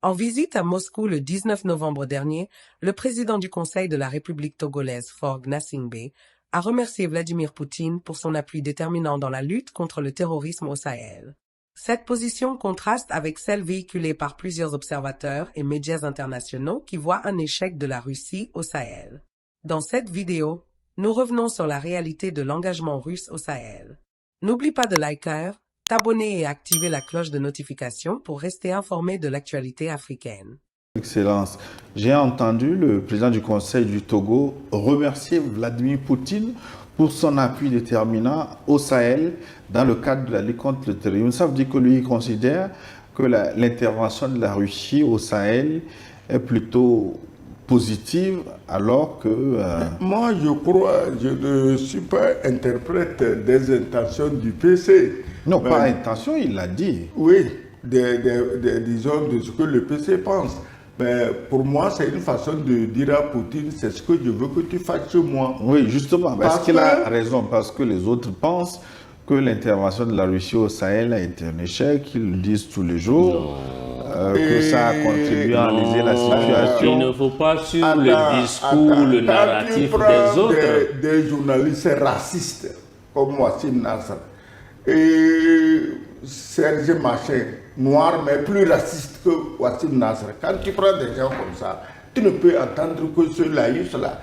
En visite à Moscou le 19 novembre dernier, le président du Conseil de la République togolaise, Faure Gnassingbé, a remercié Vladimir Poutine pour son appui déterminant dans la lutte contre le terrorisme au Sahel. Cette position contraste avec celle véhiculée par plusieurs observateurs et médias internationaux qui voient un échec de la Russie au Sahel. Dans cette vidéo, nous revenons sur la réalité de l'engagement russe au Sahel. N'oublie pas de liker, t'abonner et activer la cloche de notification pour rester informé de l'actualité africaine. Excellence, j'ai entendu le président du Conseil du Togo remercier Vladimir Poutine pour son appui déterminant au Sahel dans le cadre de la lutte contre le terrorisme. Ça veut dire que lui il considère que l'intervention de la Russie au Sahel est plutôt positive alors que... Moi je crois, je ne suis pas interprète des intentions du PC. Non, pas intention, il l'a dit. Oui, disons de ce que le PC pense. Mais pour moi, c'est une façon de dire à Poutine, c'est ce que je veux que tu fasses chez moi. Oui, justement, parce qu'il a raison, parce que les autres pensent que l'intervention de la Russie au Sahel a été un échec, ils le disent tous les jours, que ça a contribué à enliser la situation. Il ne faut pas suivre le discours, le narratif des autres. Des journalistes racistes, comme Wassim Nasser, et Serge Machin, noir mais plus raciste que Wassim Nasser. Quand tu prends des gens comme ça, tu ne peux entendre que ceux-là, cela.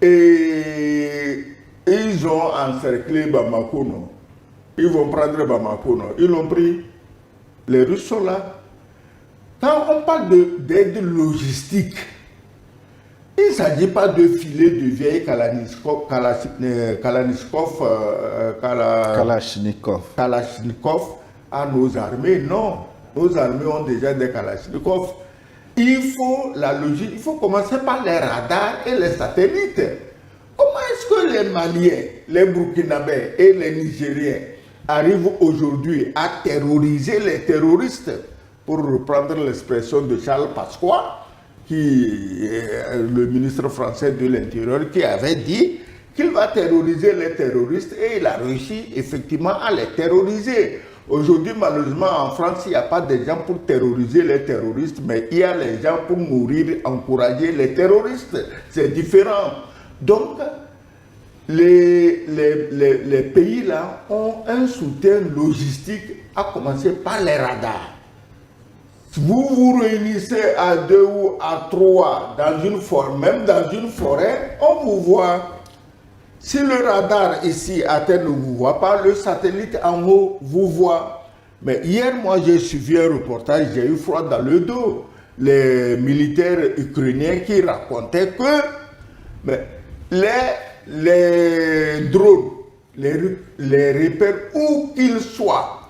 Et ils ont encerclé Bamako, non? Ils vont prendre Bamako, non? Ils l'ont pris. Les Russes sont là. Quand on parle d'aide logistique, il ne s'agit pas de filer de vieilles Kalachnikov à nos armées. Non, nos armées ont déjà des Kalachnikov. Il faut la logique, il faut commencer par les radars et les satellites. Comment est-ce que les Maliens, les Burkinabés et les Nigériens arrivent aujourd'hui à terroriser les terroristes, pour reprendre l'expression de Charles Pasqua, qui est le ministre français de l'Intérieur, qui avait dit qu'il va terroriser les terroristes et il a réussi effectivement à les terroriser. Aujourd'hui, malheureusement, en France, il n'y a pas de gens pour terroriser les terroristes, mais il y a les gens pour nourrir, encourager les terroristes. C'est différent. Donc, les pays là ont un soutien logistique, à commencer par les radars. Vous vous réunissez à 2 ou à 3 dans une forêt, même dans une forêt, on vous voit. Si le radar ici à terre ne vous voit pas, le satellite en haut vous voit. Mais hier, moi, j'ai suivi un reportage, j'ai eu froid dans le dos. Les militaires ukrainiens qui racontaient que les drones les repèrent où qu'ils soient.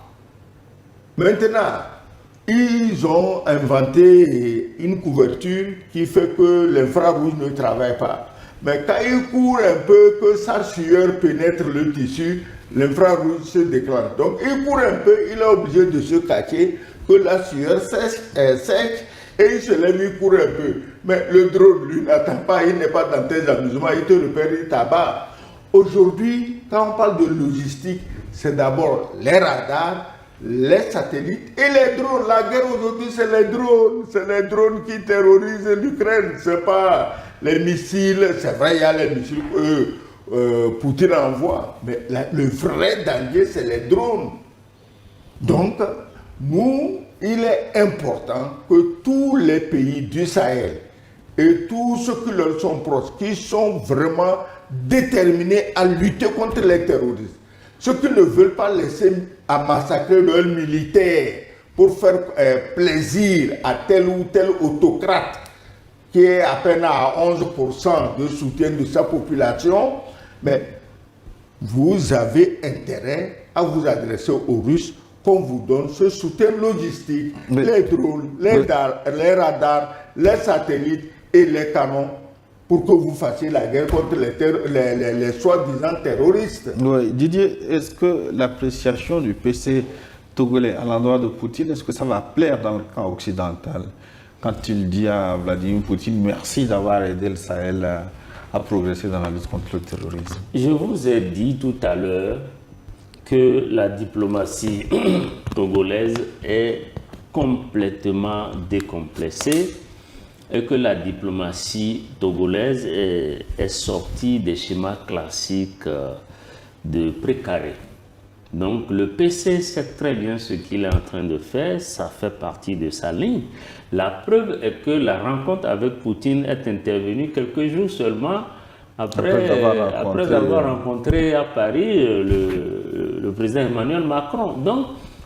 Maintenant, ils ont inventé une couverture qui fait que l'infrarouge ne travaille pas. Mais quand ils courent un peu, que sa sueur pénètre le tissu, l'infrarouge se déclenche. Donc il court un peu, il est obligé de se cacher, que la sueur sèche, et il se lève, il court un peu. Mais le drone, lui, n'attend pas, il n'est pas dans tes amusements, il te repère, il t'abat. Aujourd'hui, quand on parle de logistique, c'est d'abord les radars, les satellites et les drones. La guerre aujourd'hui, c'est les drones. C'est les drones qui terrorisent l'Ukraine. C'est pas les missiles. C'est vrai, il y a les missiles que Poutine envoie. Mais le vrai danger, c'est les drones. Donc, nous, il est important que tous les pays du Sahel et tous ceux qui leur sont proches, qui sont vraiment déterminés à lutter contre les terroristes, ceux qui ne veulent pas laisser à massacrer leurs militaires pour faire plaisir à tel ou tel autocrate qui est à peine à 11% de soutien de sa population, mais vous avez intérêt à vous adresser aux Russes qu'on vous donne ce soutien logistique, les drones, les radars, les satellites et les canons, pour que vous fassiez la guerre contre les soi-disant terroristes. Oui. Didier, est-ce que l'appréciation du PC togolais à l'endroit de Poutine, est-ce que ça va plaire dans le camp occidental quand il dit à Vladimir Poutine merci d'avoir aidé le Sahel à progresser dans la lutte contre le terrorisme? Je vous ai dit tout à l'heure que la diplomatie togolaise est complètement décomplexée et que la diplomatie togolaise est sortie des schémas classiques de précaré. Donc le PC sait très bien ce qu'il est en train de faire, ça fait partie de sa ligne. La preuve est que la rencontre avec Poutine est intervenue quelques jours seulement après avoir rencontré à Paris le président Emmanuel Macron. Donc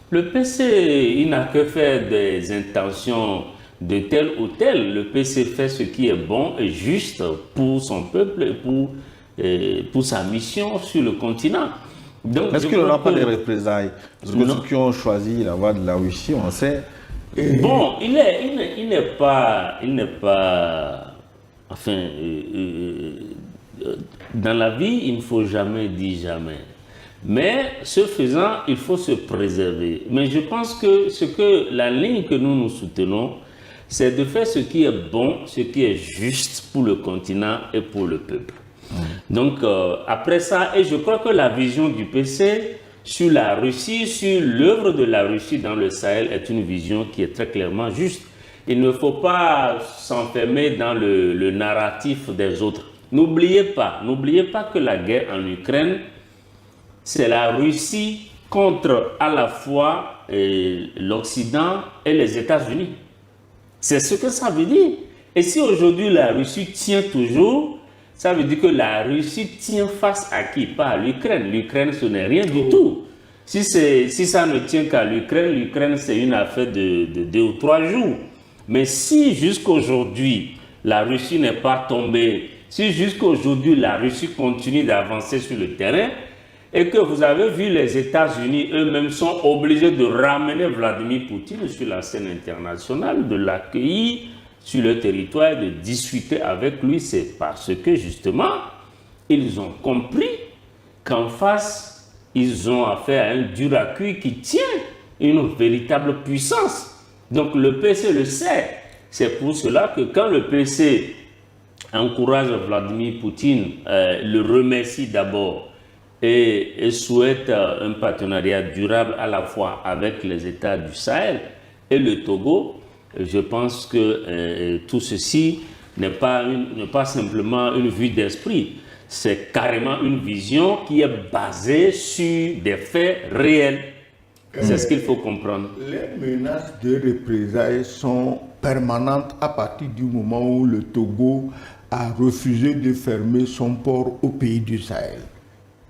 le PC, il n'a que faire des intentions de tel ou tel. Le PC fait ce qui est bon et juste pour son peuple et pour sa mission sur le continent. Est-ce qu'il n'y aura pas de représailles? Parce que ceux qui ont choisi la voie de la Russie, on sait. Bon, il n'est pas. Enfin, dans la vie, il ne faut jamais dire jamais. Mais ce faisant, il faut se préserver. Mais je pense que la ligne que nous soutenons, c'est de faire ce qui est bon, ce qui est juste pour le continent et pour le peuple. Donc, après ça, et je crois que la vision du PC sur la Russie, sur l'œuvre de la Russie dans le Sahel est une vision qui est très clairement juste. Il ne faut pas s'enfermer dans le narratif des autres. N'oubliez pas que la guerre en Ukraine, c'est la Russie contre à la fois l'Occident et les États-Unis. C'est ce que ça veut dire. Et si aujourd'hui la Russie tient toujours, ça veut dire que la Russie tient face à qui? Pas à l'Ukraine. L'Ukraine, ce n'est rien du tout. Si ça ne tient qu'à l'Ukraine, c'est une affaire de 2 ou 3 jours. Mais si jusqu'aujourd'hui, la Russie n'est pas tombée, si jusqu'aujourd'hui, la Russie continue d'avancer sur le terrain, et que vous avez vu les États-Unis eux-mêmes sont obligés de ramener Vladimir Poutine sur la scène internationale, de l'accueillir sur le territoire, de discuter avec lui, c'est parce que justement, ils ont compris qu'en face, ils ont affaire à un dur à cuire qui tient une véritable puissance. Donc le PC le sait. C'est pour cela que quand le PC encourage Vladimir Poutine, le remercie d'abord et souhaite un partenariat durable à la fois avec les États du Sahel et le Togo, je pense que tout ceci n'est pas simplement une vue d'esprit, c'est carrément une vision qui est basée sur des faits réels. C'est ce qu'il faut comprendre. Les menaces de représailles sont permanentes à partir du moment où le Togo a refusé de fermer son port au pays du Sahel.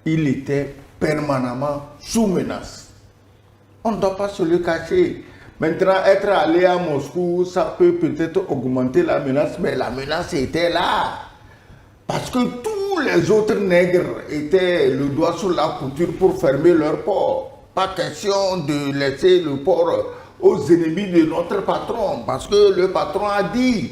Il était permanemment sous menace. On ne doit pas se le cacher. Maintenant, être allé à Moscou, ça peut peut-être augmenter la menace, mais la menace était là. Parce que tous les autres nègres étaient le doigt sur la couture pour fermer leur port. Pas question de laisser le port aux ennemis de notre patron, parce que le patron a dit,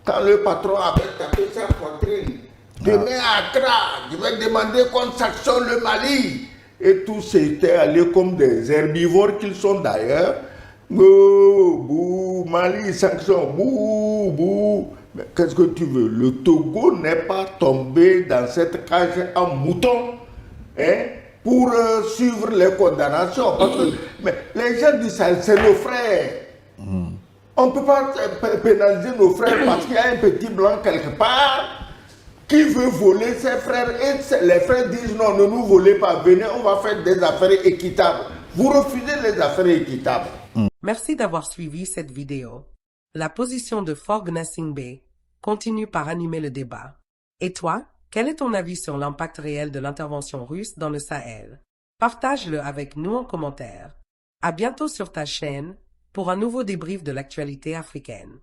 quand le patron avait tapé sa poitrine, demain à Accra, je vais demander qu'on sanctionne le Mali. Et tous s'étaient allés comme des herbivores qu'ils sont d'ailleurs. Bouh, bouh, Mali, sanction, bouh, bouh. Mais qu'est-ce que tu veux? Le Togo n'est pas tombé dans cette cage à moutons, hein, pour suivre les condamnations. Parce que mais les gens du Sahel, c'est nos frères. On ne peut pas pénaliser nos frères parce qu'il y a un petit blanc quelque part qui veut voler ses frères. Et les frères disent non, ne nous volez pas, venez, on va faire des affaires équitables. Vous refusez les affaires équitables. Merci d'avoir suivi cette vidéo. La position de Faure Gnassingbé continue par animer le débat. Et toi, quel est ton avis sur l'impact réel de l'intervention russe dans le Sahel? Partage-le avec nous en commentaire. À bientôt sur ta chaîne pour un nouveau débrief de l'actualité africaine.